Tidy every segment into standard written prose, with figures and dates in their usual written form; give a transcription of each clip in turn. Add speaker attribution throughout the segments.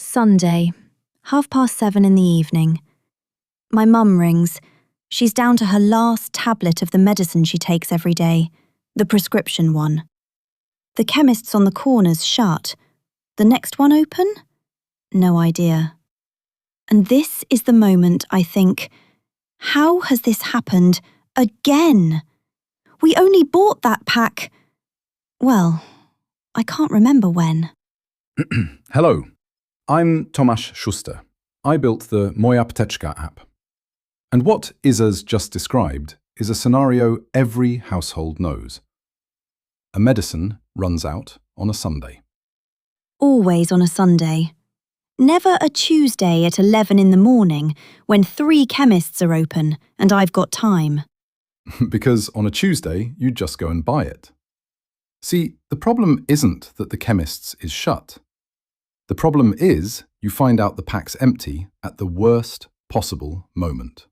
Speaker 1: Sunday, 7:30 in the evening. My mum rings. She's down to her last tablet of the medicine she takes every day, the prescription one. The chemist's on the corner's shut. The next one open? No idea. And this is the moment I think, how has this happened again? We only bought that pack. Well, I can't remember when.
Speaker 2: Hello, I'm Tomasz Schuster. I built the mojApteczka app. And what Iza's just described is a scenario every household knows. A medicine runs out on a Sunday.
Speaker 1: Always on a Sunday. Never a Tuesday at 11 in the morning when 3 chemists are open and I've got time.
Speaker 2: Because on a Tuesday, you just go and buy it. See, the problem isn't that the chemist's is shut. The problem is you find out the pack's empty at the worst possible moment.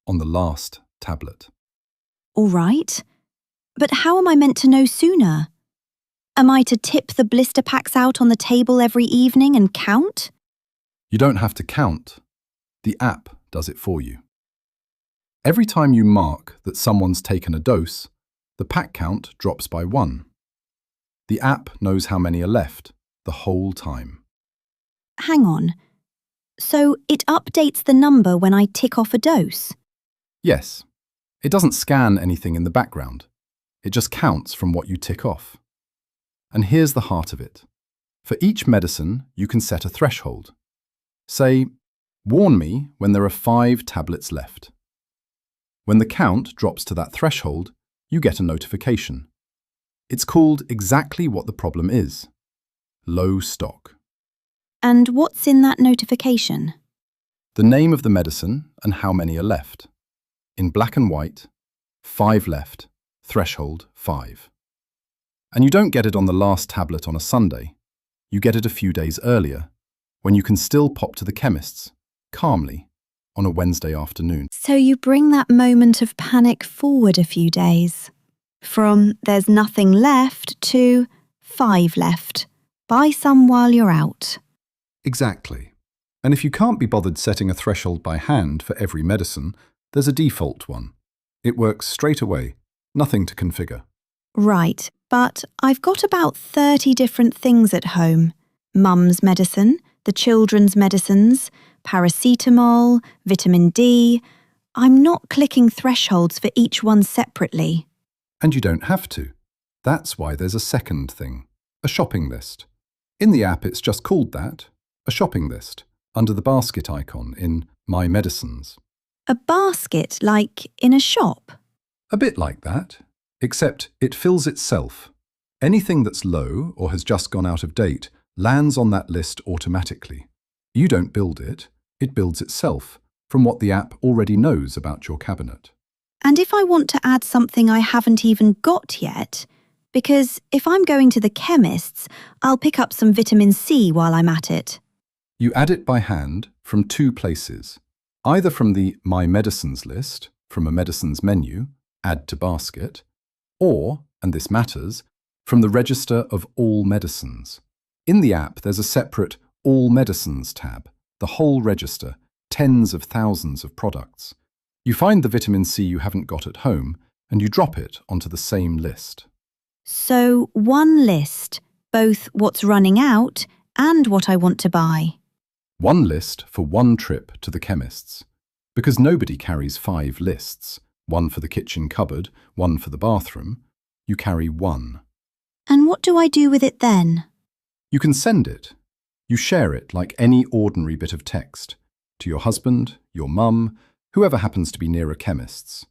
Speaker 2: On the last tablet.
Speaker 1: All right. But how am I meant to know sooner? Am I to tip the blister packs out on the table every evening and count?
Speaker 2: You don't have to count. The app does it for you. Every time you mark that someone's taken a dose, the pack count drops by 1. The app knows how many are left the whole time.
Speaker 1: Hang on. So it updates the number when I tick off a dose?
Speaker 2: Yes. It doesn't scan anything in the background. It just counts from what you tick off. And here's the heart of it. For each medicine, you can set a threshold. Say, warn me when there are 5 tablets left. When the count drops to that threshold, you get a notification. It's called exactly what the problem is. Low stock.
Speaker 1: And what's in that notification?
Speaker 2: The name of the medicine and how many are left. In black and white, 5 left, threshold 5. And you don't get it on the last tablet on a Sunday. You get it a few days earlier, when you can still pop to the chemist's, calmly, on a Wednesday afternoon.
Speaker 1: So you bring that moment of panic forward a few days. From there's nothing left to 5 left. Buy some while you're out.
Speaker 2: Exactly. And if you can't be bothered setting a threshold by hand for every medicine, there's a default one. It works straight away, nothing to configure.
Speaker 1: Right, but I've got about 30 different things at home. Mum's medicine, the children's medicines, paracetamol, vitamin D. I'm not clicking thresholds for each one separately.
Speaker 2: And you don't have to. That's why there's a second thing, a shopping list. In the app, it's just called that, a shopping list, under the basket icon in My Medicines.
Speaker 1: A basket, like in a shop?
Speaker 2: A bit like that, except it fills itself. Anything that's low or has just gone out of date lands on that list automatically. You don't build it, it builds itself from what the app already knows about your cabinet.
Speaker 1: And if I want to add something I haven't even got yet, because if I'm going to the chemist's, I'll pick up some vitamin C while I'm at it.
Speaker 2: You add it by hand from 2 places, either from the My Medicines list, from a medicines menu, Add to Basket, or, and this matters, from the Register of All Medicines. In the app, there's a separate All Medicines tab, the whole register, tens of thousands of products. You find the vitamin C you haven't got at home, and you drop it onto the same list.
Speaker 1: So, one list, both what's running out and what I want to buy.
Speaker 2: One list for one trip to the chemist's. Because nobody carries 5 lists, one for the kitchen cupboard, one for the bathroom. You carry 1.
Speaker 1: And what do I do with it then?
Speaker 2: You can send it. You share it like any ordinary bit of text, to your husband, your mum, whoever happens to be near a chemist's.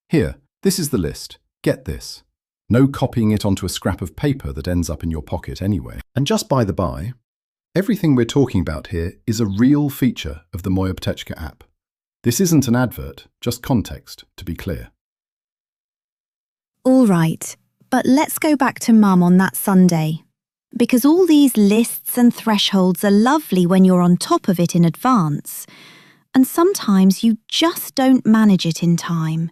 Speaker 2: Here, this is the list. Get this. No copying it onto a scrap of paper that ends up in your pocket anyway. And just by the by, everything we're talking about here is a real feature of the mojApteczka app. This isn't an advert, just context, to be clear.
Speaker 1: All right, but let's go back to Mum on that Sunday. Because all these lists and thresholds are lovely when you're on top of it in advance. And sometimes you just don't manage it in time.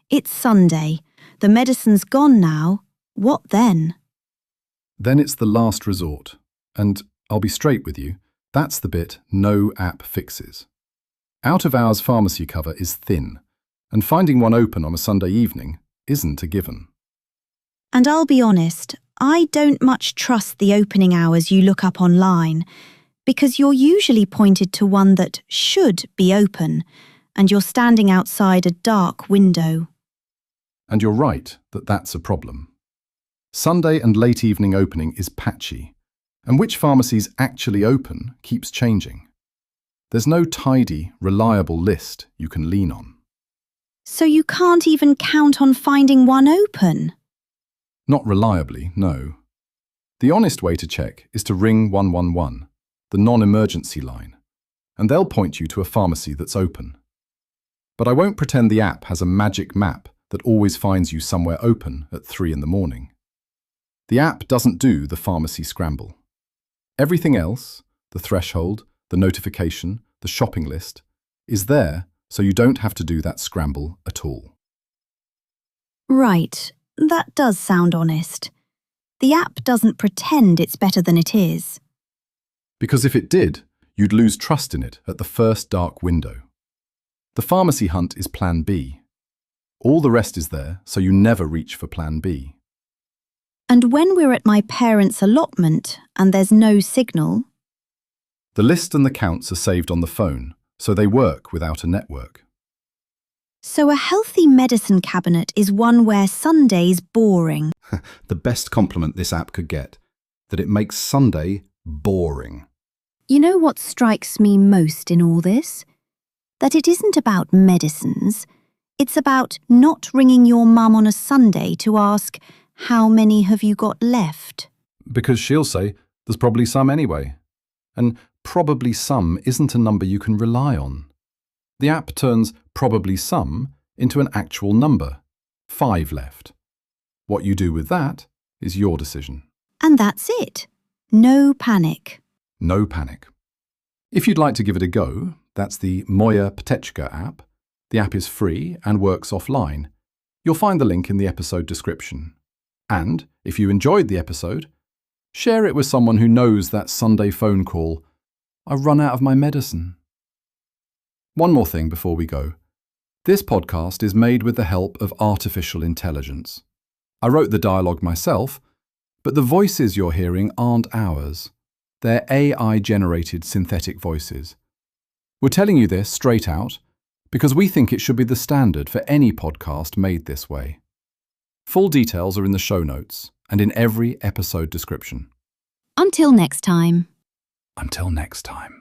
Speaker 1: It's Sunday. The medicine's gone now. What then?
Speaker 2: Then it's the last resort. And I'll be straight with you, That's the bit no app fixes. Out-of-hours pharmacy cover is thin, and finding one open on a Sunday evening isn't a given.
Speaker 1: And I'll be honest, I don't much trust the opening hours you look up online, because you're usually pointed to one that should be open, and you're standing outside a dark window.
Speaker 2: And you're right that that's a problem. Sunday and late evening opening is patchy, and which pharmacies actually open keeps changing. There's no tidy, reliable list you can lean on.
Speaker 1: So you can't even count on finding one open?
Speaker 2: Not reliably, no. The honest way to check is to ring 111, the non-emergency line, and they'll point you to a pharmacy that's open. But I won't pretend the app has a magic map that always finds you somewhere open at 3 in the morning. The app doesn't do the pharmacy scramble. Everything else, the threshold, the notification, the shopping list, is there so you don't have to do that scramble at all.
Speaker 1: Right, that does sound honest. The app doesn't pretend it's better than it is.
Speaker 2: Because if it did, you'd lose trust in it at the first dark window. The pharmacy hunt is plan B. All the rest is there, so you never reach for plan B.
Speaker 1: And when we're at my parents' allotment and there's no signal,
Speaker 2: the list and the counts are saved on the phone, so they work without a network.
Speaker 1: so a healthy medicine cabinet is one where Sunday's boring.
Speaker 2: The best compliment this app could get, that it makes Sunday boring.
Speaker 1: You know what strikes me most in all this? That it isn't about medicines. It's about not ringing your mum on a Sunday to ask, how many have you got left?
Speaker 2: Because she'll say, there's probably some anyway. And probably some isn't a number you can rely on. The app turns probably some into an actual number, 5 left. What you do with that is your decision.
Speaker 1: And that's it. No panic.
Speaker 2: No panic. If you'd like to give it a go, that's the mojApteczka app. The app is free and works offline. You'll find the link in the episode description. And if you enjoyed the episode, share it with someone who knows that Sunday phone call, "I've run out of my medicine." One more thing before we go. This podcast is made with the help of artificial intelligence. I wrote the dialogue myself, but the voices you're hearing aren't ours. They're AI-generated synthetic voices. We're telling you this straight out because we think it should be the standard for any podcast made this way. Full details are in the show notes and in every episode description.
Speaker 1: Until next time.
Speaker 2: Until next time.